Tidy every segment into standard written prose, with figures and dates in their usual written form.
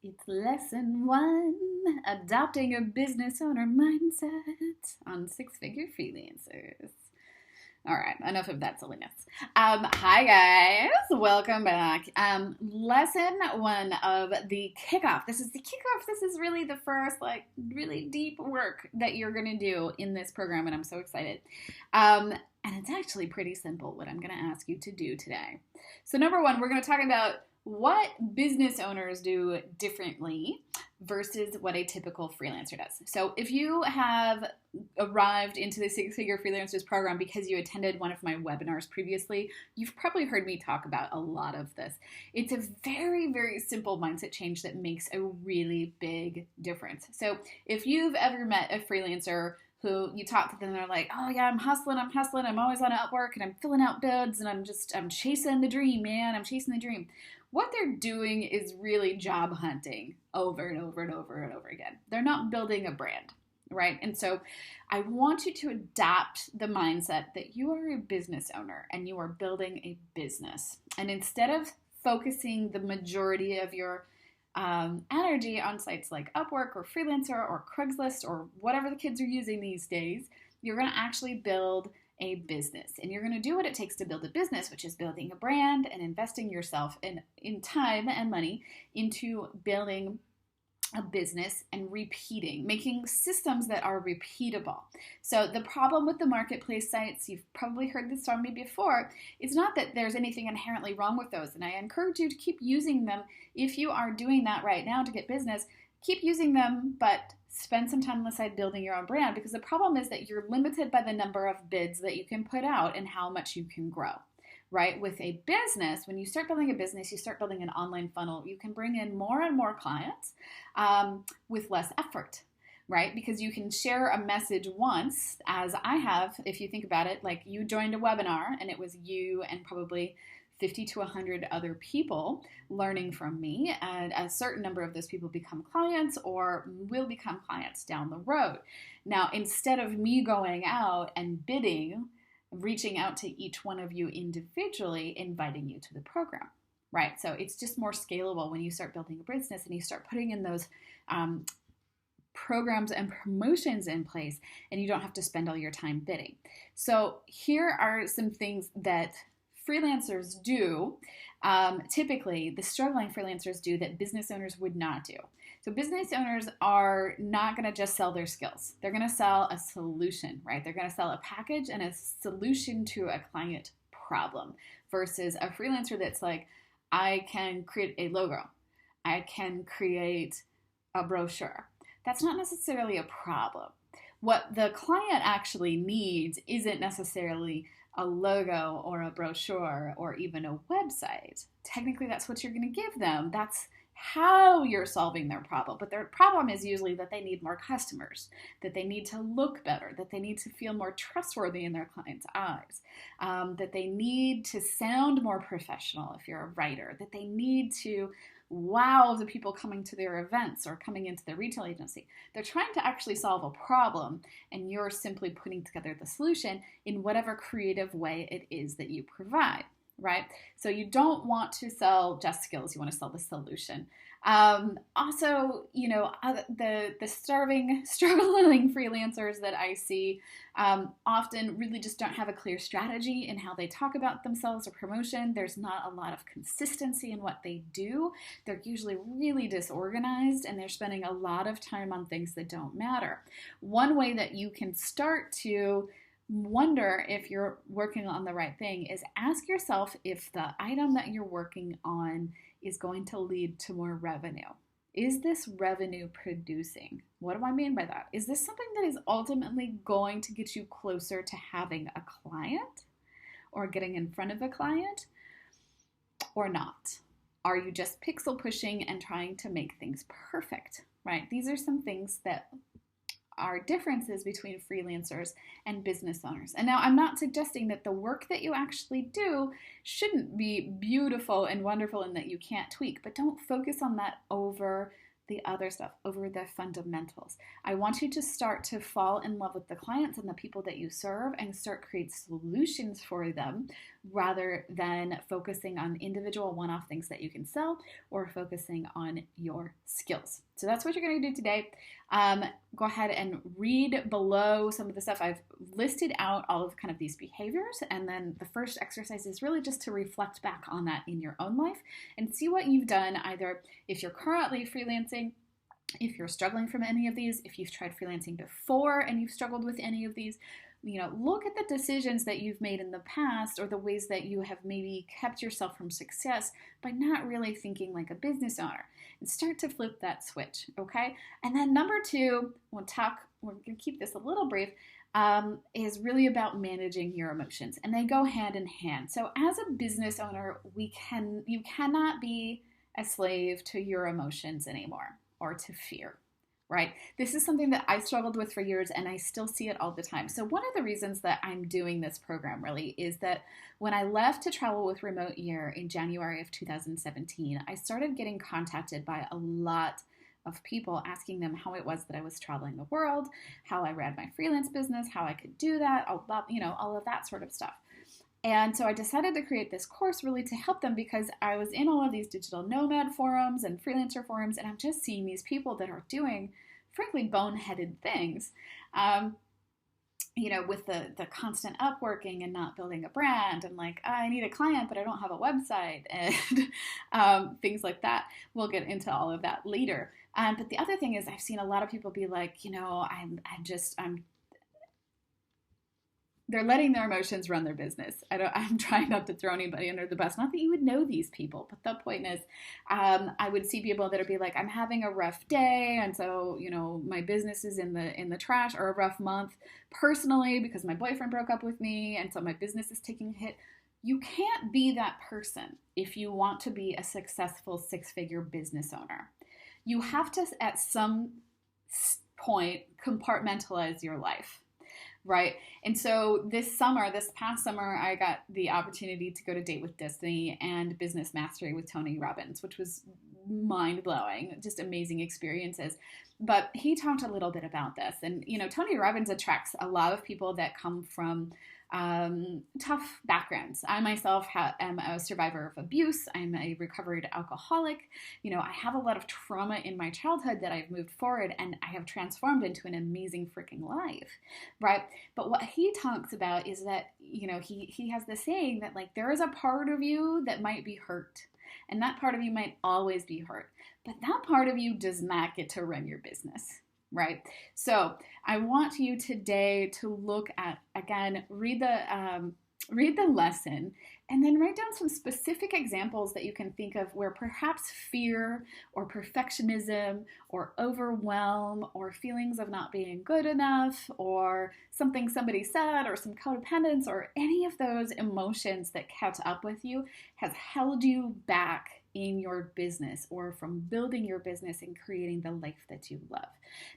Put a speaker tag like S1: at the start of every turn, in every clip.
S1: It's lesson one, adopting a business owner mindset on six-figure freelancers. All right, enough of that silliness. Hi guys, welcome back. Lesson one of the kickoff. This is the kickoff. This is really the first, really deep work that you're gonna do in this program, and I'm so excited. And it's actually pretty simple what I'm gonna ask you to do today. So number one, we're gonna talk about what business owners do differently versus what a typical freelancer does. So if you have arrived into the six-figure freelancers program because you attended one of my webinars previously, you've probably heard me talk about a lot of this. It's a very, very simple mindset change that makes a really big difference. So if you've ever met a freelancer who you talk to them and they're like, oh yeah, I'm hustling, I'm always on Upwork and I'm filling out bids and I'm chasing the dream, man, I'm chasing the dream. What they're doing is really job hunting over and over and over and over again. They're not building a brand, right? And so I want you to adapt the mindset that you are a business owner and you are building a business. And instead of focusing the majority of your energy on sites like Upwork or Freelancer or Craigslist or whatever the kids are using these days, you're going to actually build a business. And you're going to do what it takes to build a business, which is building a brand and investing yourself in time and money into building a business and repeating, making systems that are repeatable. So the problem with the marketplace sites, you've probably heard this from me before, is not that there's anything inherently wrong with those. And I encourage you to keep using them. If you are doing that right now to get business, keep using them, but spend some time on the side building your own brand, because the problem is that you're limited by the number of bids that you can put out and how much you can grow. Right? With a business, when you start building a business, you start building an online funnel, you can bring in more and more clients with less effort, right? Because you can share a message once, as I have, if you think about it, like you joined a webinar and it was you and probably 50 to 100 other people learning from me, and a certain number of those people become clients or will become clients down the road. Now, instead of me going out and bidding, reaching out to each one of you individually, inviting you to the program, right? So it's just more scalable when you start building a business and you start putting in those programs and promotions in place, and you don't have to spend all your time bidding. So here are some things that freelancers do, typically the struggling freelancers do, that business owners would not do. So business owners are not going to just sell their skills. They're going to sell a solution, right? They're going to sell a package and a solution to a client problem, versus a freelancer that's like, I can create a logo. I can create a brochure. That's not necessarily a problem. What the client actually needs isn't necessarily a logo or a brochure or even a website. Technically, that's what you're going to give them. That's how you're solving their problem. But their problem is usually that they need more customers, that they need to look better, that they need to feel more trustworthy in their clients' eyes, that they need to sound more professional if you're a writer, that they need to wow the people coming to their events or coming into their retail agency. They're trying to actually solve a problem, and you're simply putting together the solution in whatever creative way it is that you provide, right? So you don't want to sell just skills, you want to sell the solution. Also, the struggling freelancers that I see often really just don't have a clear strategy in how they talk about themselves or promotion. There's not a lot of consistency in what they do. They're usually really disorganized, and they're spending a lot of time on things that don't matter. One way that you can start to wonder if you're working on the right thing is ask yourself if the item that you're working on is going to lead to more revenue. Is this revenue producing? What do I mean by that? Is this something that is ultimately going to get you closer to having a client or getting in front of a client, or not? Are you just pixel pushing and trying to make things perfect, right? These are some things that are differences between freelancers and business owners. And now I'm not suggesting that the work that you actually do shouldn't be beautiful and wonderful and that you can't tweak, but don't focus on that over the other stuff, over the fundamentals. I want you to start to fall in love with the clients and the people that you serve and start create solutions for them rather than focusing on individual one-off things that you can sell or focusing on your skills. So that's what you're going to do today. Go ahead and read below some of the stuff. I've listed out all of kind of these behaviors, and then the first exercise is really just to reflect back on that in your own life and see what you've done, either if you're currently freelancing, if you're struggling from any of these, if you've tried freelancing before and you've struggled with any of these. Look at the decisions that you've made in the past or the ways that you have maybe kept yourself from success by not really thinking like a business owner, and start to flip that switch, okay? And then number two, we're going to keep this a little brief, is really about managing your emotions, and they go hand in hand. So as a business owner, you cannot be a slave to your emotions anymore or to fear. Right? This is something that I struggled with for years, and I still see it all the time. So one of the reasons that I'm doing this program really is that when I left to travel with Remote Year in January of 2017, I started getting contacted by a lot of people asking them how it was that I was traveling the world, how I ran my freelance business, how I could do that, all of that sort of stuff. And so I decided to create this course really to help them, because I was in all of these digital nomad forums and freelancer forums, and I'm just seeing these people that are doing, frankly, boneheaded things, with the constant Upworking and not building a brand, and like, I need a client, but I don't have a website, and things like that. We'll get into all of that later. But the other thing is, I've seen a lot of people be like, they're letting their emotions run their business. I'm trying not to throw anybody under the bus. Not that you would know these people, but the point is, I would see people that would be like, I'm having a rough day, and so, my business is in the trash, or a rough month personally because my boyfriend broke up with me, and so my business is taking a hit. You can't be that person if you want to be a successful six-figure business owner. You have to, at some point, compartmentalize your life. Right. And so this past summer, I got the opportunity to go to Date with Destiny and Business Mastery with Tony Robbins, which was mind-blowing, just amazing experiences. But he talked a little bit about this. And, Tony Robbins attracts a lot of people that come from tough backgrounds. I myself am a survivor of abuse. I'm a recovered alcoholic. I have a lot of trauma in my childhood that I've moved forward and I have transformed into an amazing freaking life, right? But what he talks about is that, he has the saying that, like, there is a part of you that might be hurt, and that part of you might always be hurt, but that part of you does not get to run your business. Right? So I want you today to look at, again, read the lesson, and then write down some specific examples that you can think of where perhaps fear or perfectionism or overwhelm or feelings of not being good enough or something somebody said or some codependence or any of those emotions that catch up with you has held you back in your business or from building your business and creating the life that you love.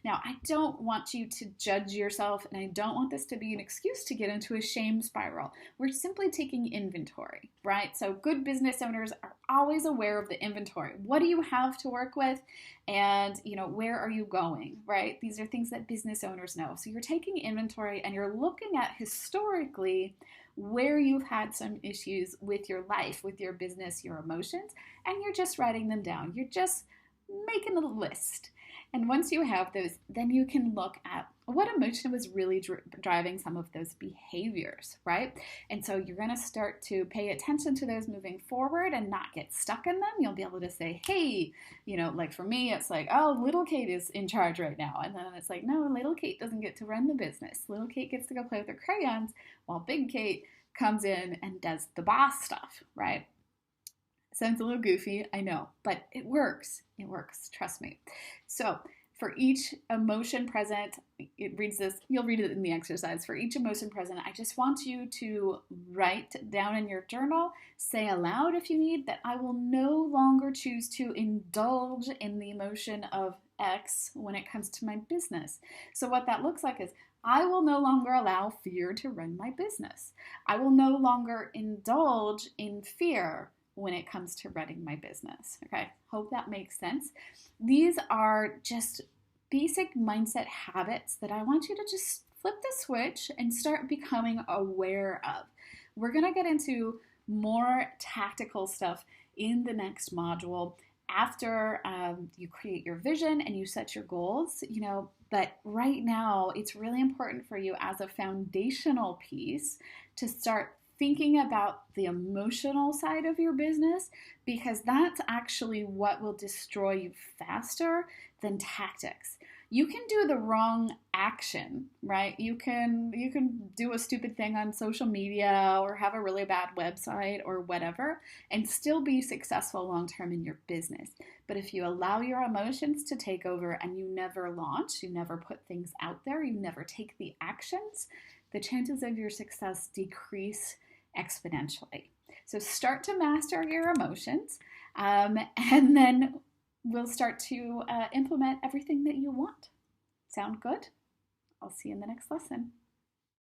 S1: Now, I don't want you to judge yourself, and I don't want this to be an excuse to get into a shame spiral. We're simply taking inventory, right? So good business owners are always aware of the inventory. What do you have to work with? And, where are you going, right? These are things that business owners know. So you're taking inventory and you're looking at historically where you've had some issues with your life, with your business, your emotions, and you're just writing them down. You're just making a list. And once you have those, then you can look at what emotion was really driving some of those behaviors, right? And so you're going to start to pay attention to those moving forward and not get stuck in them. You'll be able to say, hey, like for me, it's like, oh, little Kate is in charge right now. And then it's like, no, little Kate doesn't get to run the business. Little Kate gets to go play with her crayons while big Kate comes in and does the boss stuff, right? Sounds a little goofy, I know, but it works. It works, trust me. So for each emotion present, it reads this, you'll read it in the exercise. For each emotion present, I just want you to write down in your journal, say aloud if you need, that I will no longer choose to indulge in the emotion of X when it comes to my business. So what that looks like is, I will no longer allow fear to run my business. I will no longer indulge in fear when it comes to running my business. Okay, hope that makes sense. These are just basic mindset habits that I want you to just flip the switch and start becoming aware of. We're going to get into more tactical stuff in the next module after you create your vision and you set your goals, but right now it's really important for you as a foundational piece to start thinking about the emotional side of your business, because that's actually what will destroy you faster than tactics. You can do the wrong action, right? You can do a stupid thing on social media or have a really bad website or whatever and still be successful long term in your business. But if you allow your emotions to take over and you never launch, you never put things out there, you never take the actions, the chances of your success decrease exponentially. So start to master your emotions, and then we'll start to implement everything that you want. Sound good? I'll see you in the next lesson.